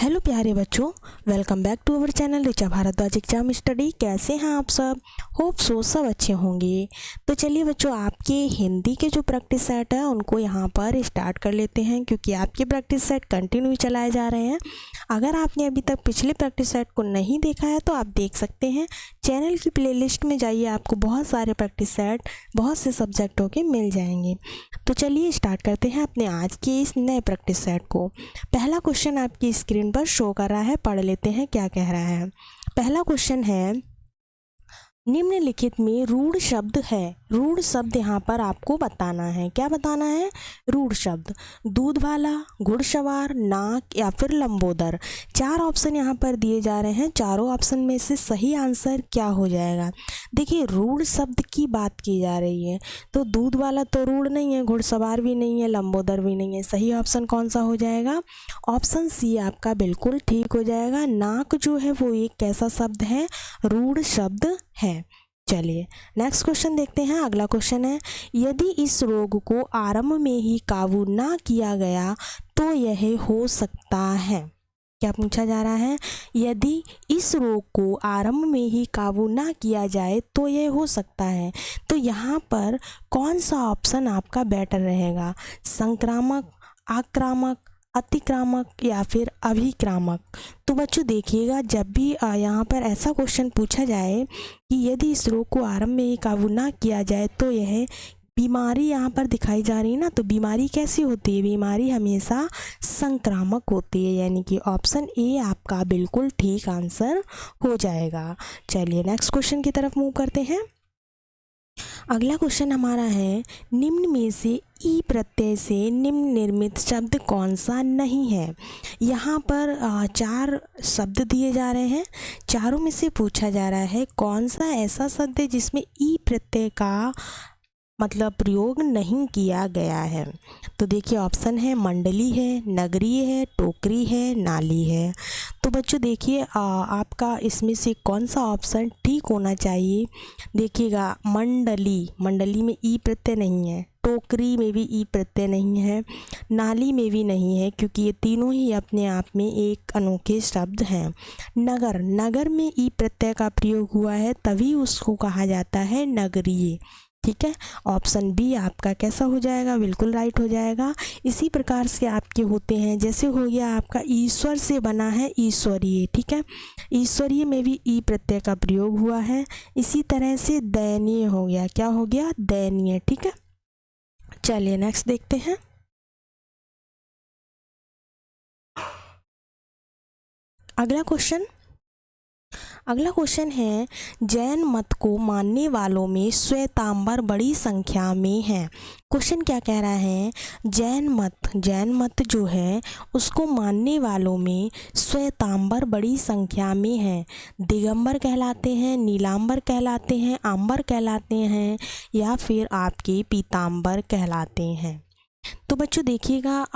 Hello प्यारे बच्चों, welcome back to our channel Richa Bhardwaj exam study. कैसे हैं आप सब? होप सो सब अच्छे होंगे। तो चलिए बच्चों, आपके हिंदी के जो प्रैक्टिस सेट है उनको यहाँ पर स्टार्ट कर लेते हैं, क्योंकि आपके प्रैक्टिस सेट कंटिन्यू चलाए जा रहे हैं। अगर आपने अभी तक पिछले प्रैक्टिस सेट को नहीं देखा है तो आप देख सकते हैं, चैनल की प्लेलिस्ट में जाइए, आपको बहुत सारे प्रैक्टिस सेट बहुत से सब्जेक्टों के मिल जाएंगे। तो चलिए स्टार्ट करते हैं अपने आज के इस नए प्रैक्टिस सेट को। पहला क्वेश्चन आपकी स्क्रीन पर शो कर रहा है, पढ़ लेते हैं क्या कह रहा है। पहला क्वेश्चन है, निम्नलिखित में रूढ़ शब्द है। रूढ़ शब्द यहाँ पर आपको बताना है। क्या बताना है? रूढ़ शब्द। दूध वाला, घुड़सवार, नाक या फिर लंबोदर। 4 ऑप्शन यहाँ पर दिए जा रहे हैं। चारों ऑप्शन में से सही आंसर क्या हो जाएगा? देखिए, रूढ़ शब्द की बात की जा रही है, तो दूध वाला तो रूढ़ नहीं है, घुड़सवार भी नहीं है, लंबोदर भी नहीं है। सही ऑप्शन कौन सा हो जाएगा? ऑप्शन सी आपका बिल्कुल ठीक हो जाएगा। नाक जो है वो एक कैसा शब्द है? रूढ़ शब्द है। चलिए नेक्स्ट क्वेश्चन देखते हैं। अगला क्वेश्चन है, यदि इस रोग को आरंभ में ही काबू ना किया गया तो यह हो सकता है। क्या पूछा जा रहा है? यदि इस रोग को आरंभ में ही काबू ना किया जाए तो यह हो सकता है। तो यहाँ पर कौन सा ऑप्शन आपका बेटर रहेगा? संक्रामक, आक्रामक, अतिक्रामक या फिर अभिक्रामक? तो बच्चों देखिएगा, जब भी यहाँ पर ऐसा क्वेश्चन पूछा जाए कि यदि इस रोग को आरंभ में ही काबू ना किया जाए तो यह बीमारी यहाँ पर दिखाई जा रही है ना, तो बीमारी कैसी होती है? बीमारी हमेशा संक्रामक होती है, यानी कि ऑप्शन ए आपका बिल्कुल ठीक आंसर हो जाएगा। चलिए नेक्स्ट क्वेश्चन की तरफ मूव करते हैं। अगला क्वेश्चन हमारा है, निम्न में से ई प्रत्यय से निम्न निर्मित शब्द कौन सा नहीं है? यहाँ पर 4 शब्द दिए जा रहे हैं। चारों में से पूछा जा रहा है कौन सा ऐसा शब्द है जिसमें ई प्रत्यय का मतलब प्रयोग नहीं किया गया है। तो देखिए ऑप्शन है, मंडली है, नगरीय है, टोकरी है, नाली है। तो बच्चों देखिए आपका इसमें से कौन सा ऑप्शन ठीक होना चाहिए? देखिएगा, मंडली में ई प्रत्यय नहीं है, टोकरी में भी ई प्रत्यय नहीं है, नाली में भी नहीं है, क्योंकि ये तीनों ही अपने आप में एक अनोखे शब्द हैं। नगर में ई प्रत्यय का प्रयोग हुआ है, तभी उसको कहा जाता है नगरीय। ठीक है, ऑप्शन बी आपका कैसा हो जाएगा? बिल्कुल राइट हो जाएगा। इसी प्रकार से आपके होते हैं, जैसे हो गया आपका ईश्वर से बना है ईश्वरीय। ठीक है, ईश्वरीय में भी ई प्रत्यय का प्रयोग हुआ है। इसी तरह से दयनीय हो गया। क्या हो गया? दयनीय। ठीक है, चलिए नेक्स्ट देखते हैं। अगला क्वेश्चन है, जैन मत को मानने वालों में श्वेतांबर बड़ी संख्या में है। क्वेश्चन क्या कह रहा है? जैन मत जो है उसको मानने वालों में श्वेतांबर बड़ी संख्या में है। दिगंबर कहलाते हैं, नीलांबर कहलाते हैं, आंबर कहलाते हैं या फिर आपके पीतांबर कहलाते हैं। तो बच्चों देखिएगा,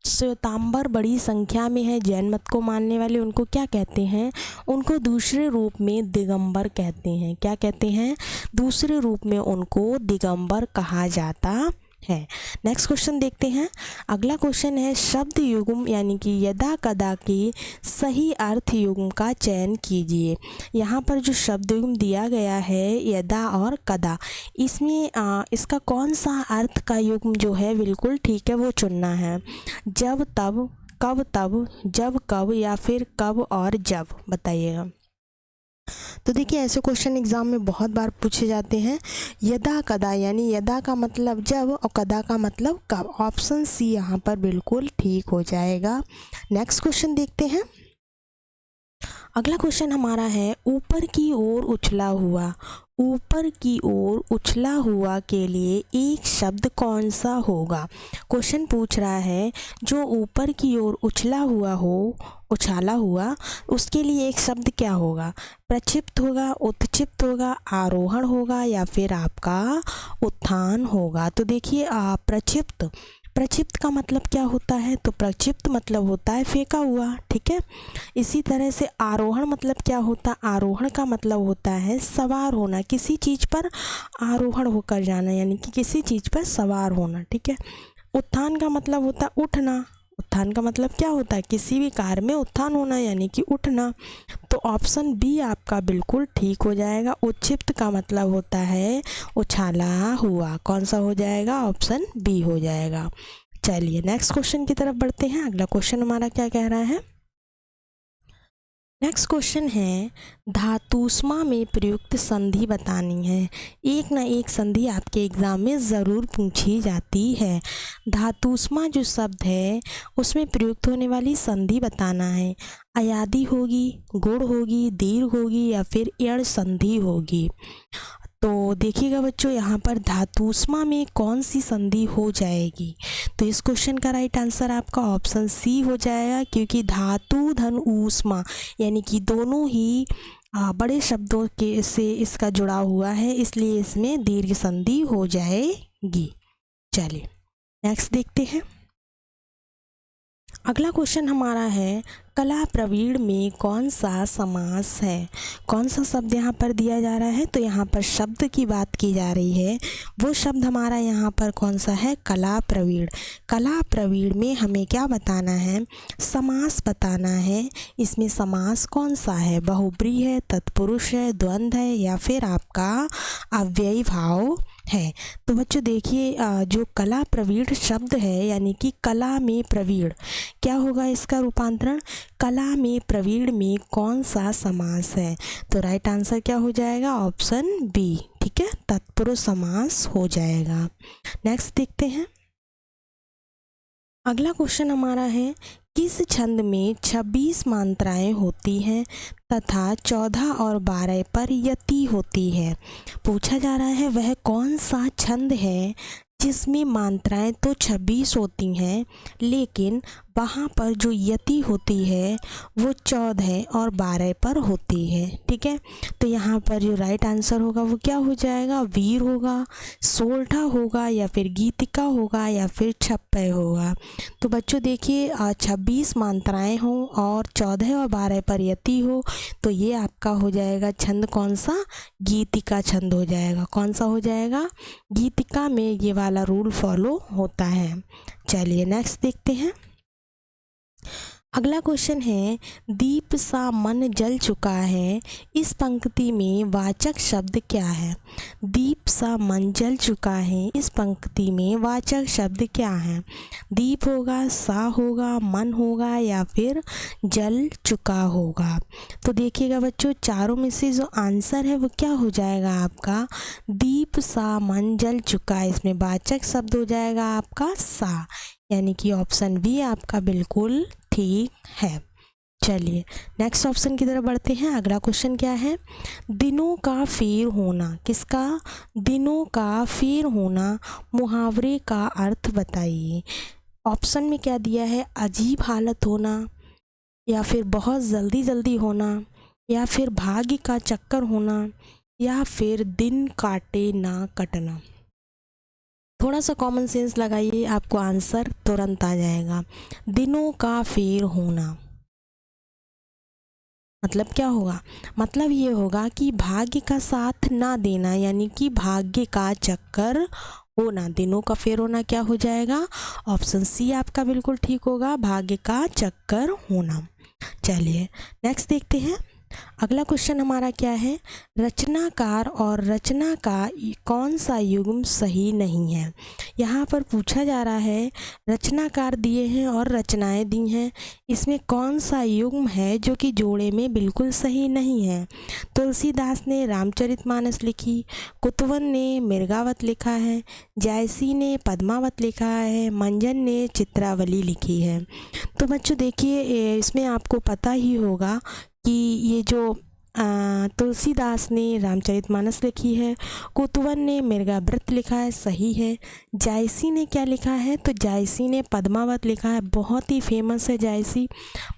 श्वेतांबर बड़ी संख्या में है। जैन मत को मानने वाले उनको क्या कहते हैं? उनको दूसरे रूप में दिगंबर कहते हैं। क्या कहते हैं? दूसरे रूप में उनको दिगंबर कहा जाता है। नेक्स्ट क्वेश्चन देखते हैं। अगला क्वेश्चन है, शब्द युग्म यानी कि यदा कदा के सही अर्थ युग्म का चयन कीजिए। यहाँ पर जो शब्द युग्म दिया गया है यदा और कदा, इसमें इसका कौन सा अर्थ का युग्म जो है बिल्कुल ठीक है वो चुनना है। जब तब, कब तब, जब कब या फिर कब और जब, बताइएगा। तो देखिए ऐसे क्वेश्चन एग्जाम में बहुत बार पूछे जाते हैं। यदा कदा यानी यदा का मतलब जब और कदा का मतलब कब। ऑप्शन सी यहाँ पर बिल्कुल ठीक हो जाएगा। नेक्स्ट क्वेश्चन देखते हैं। अगला क्वेश्चन हमारा है, ऊपर की ओर उछला हुआ। ऊपर की ओर उछला हुआ के लिए एक शब्द कौन सा होगा? क्वेश्चन पूछ रहा है, जो ऊपर की ओर उछला हुआ उसके लिए एक शब्द क्या होगा? प्रक्षिप्त होगा, उत्क्षिप्त होगा, आरोहण होगा या फिर आपका उत्थान होगा? तो देखिए प्रक्षिप्त का मतलब क्या होता है? तो प्रक्षिप्त मतलब होता है फेंका हुआ। ठीक है, इसी तरह से आरोहण मतलब क्या होता है? आरोहण का मतलब होता है सवार होना, किसी चीज़ पर आरोहण होकर जाना, यानी कि किसी चीज़ पर सवार होना। ठीक है, उत्थान का मतलब होता है उठना, उत्थान का मतलब क्या होता है? किसी भी कार्य में उत्थान होना यानी कि उठना। तो ऑप्शन बी आपका बिल्कुल ठीक हो जाएगा। उच्छिप्त का मतलब होता है उछाला हुआ। कौन सा हो जाएगा? ऑप्शन बी हो जाएगा। चलिए नेक्स्ट क्वेश्चन की तरफ बढ़ते हैं। अगला क्वेश्चन हमारा क्या कह रहा है? नेक्स्ट क्वेश्चन है धातुष्मा में प्रयुक्त संधि बतानी है। एक ना एक संधि आपके एग्जाम में ज़रूर पूछी जाती है। धातुष्मा जो शब्द है उसमें प्रयुक्त होने वाली संधि बताना है। अयादि होगी, गुण होगी, दीर्घ होगी या फिर यण संधि होगी। तो देखिएगा बच्चों, यहाँ पर धातुष्मा में कौन सी संधि हो जाएगी? तो इस क्वेश्चन का राइट आंसर आपका ऑप्शन सी हो जाएगा, क्योंकि धातु धन ऊष्मा यानी कि दोनों ही बड़े शब्दों के से इसका जुड़ा हुआ है, इसलिए इसमें दीर्घ संधि हो जाएगी। चलिए नेक्स्ट देखते हैं। अगला क्वेश्चन हमारा है कला प्रवीण में कौन सा समास है? कौन सा शब्द यहाँ पर दिया जा रहा है? तो यहाँ पर शब्द की बात की जा रही है। वो शब्द हमारा यहाँ पर कौन सा है? कला प्रवीण। कला प्रवीण में हमें क्या बताना है? समास बताना है। इसमें समास कौन सा है? बहुब्री है, तत्पुरुष है, द्वंद्व है या फिर आपका अव्ययी भाव है। तो बच्चों देखिए, जो कला प्रवीण शब्द है यानी कि कला में प्रवीण, क्या होगा इसका रूपांतरण? कला में प्रवीण में कौन सा समास है? तो राइट आंसर क्या हो जाएगा? Option B. ठीक है, तत्पुरुष समास हो जाएगा। नेक्स्ट देखते हैं। अगला क्वेश्चन हमारा है किस छंद में 26 मात्राएं होती हैं तथा 14 और 12 पर यति होती है? पूछा जा रहा है वह कौन सा छंद है जिसमें मात्राएं तो 26 होती हैं लेकिन वहाँ पर जो यति होती है वो 14 और 12 पर होती है। ठीक है, तो यहाँ पर जो राइट आंसर होगा वो क्या हो जाएगा? वीर होगा, सोलठा होगा या फिर गीतिका होगा या फिर छप्पय होगा। तो बच्चों देखिए, 26 मात्राएं हो और 14 और 12 पर यति हो, तो ये आपका हो जाएगा छंद कौन सा? गीतिका छंद हो जाएगा। कौन सा हो जाएगा? गीतिका में ये वाला रूल फॉलो होता है। चलिए नेक्स्ट देखते हैं। अगला क्वेश्चन है दीप सा मन जल चुका है, इस पंक्ति में वाचक शब्द क्या है? दीप सा मन जल चुका है, इस पंक्ति में वाचक शब्द क्या है? दीप होगा, सा होगा, मन होगा या फिर जल चुका होगा। तो देखिएगा बच्चों, चारों में से जो आंसर है वो क्या हो जाएगा आपका? दीप सा मन जल चुका, इसमें वाचक शब्द हो जाएगा आपका सा, यानी कि ऑप्शन बी आपका बिल्कुल ठीक है। चलिए नेक्स्ट ऑप्शन की तरफ बढ़ते हैं। अगला क्वेश्चन क्या है? दिनों का फेर होना, किसका? दिनों का फेर होना मुहावरे का अर्थ बताइए। ऑप्शन में क्या दिया है? अजीब हालत होना या फिर बहुत जल्दी जल्दी होना या फिर भाग्य का चक्कर होना या फिर दिन काटे ना कटना। थोड़ा सा कॉमन सेंस लगाइए, आपको आंसर तुरंत आ जाएगा। दिनों का फेर होना मतलब क्या होगा? मतलब ये होगा कि भाग्य का साथ ना देना, यानी कि भाग्य का चक्कर होना। दिनों का फेर होना क्या हो जाएगा? ऑप्शन सी आपका बिल्कुल ठीक होगा, भाग्य का चक्कर होना। चलिए नेक्स्ट देखते हैं। अगला क्वेश्चन हमारा क्या है? रचनाकार और रचना का कौन सा युग्म सही नहीं है? यहाँ पर पूछा जा रहा है, रचनाकार दिए हैं और रचनाएं दी हैं, इसमें कौन सा युग्म है जो कि जोड़े में बिल्कुल सही नहीं है? तुलसीदास ने रामचरितमानस लिखी, कुतवन ने मृगावत लिखा है, जायसी ने पद्मावत लिखा है, मंजन ने चित्रावली लिखी है। तो बच्चों देखिए, इसमें आपको पता ही होगा कि ये जो तुलसीदास ने रामचरितमानस लिखी है, कुतवन ने मृगाव्रत लिखा है, सही है। जायसी ने क्या लिखा है? तो जायसी ने पद्मावत लिखा है, बहुत ही फेमस है जायसी।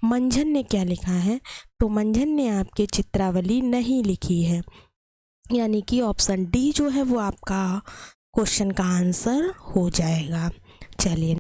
मंझन ने क्या लिखा है? तो मंझन ने आपके चित्रावली नहीं लिखी है, यानी कि ऑप्शन डी जो है वो आपका क्वेश्चन का आंसर हो जाएगा। चलिए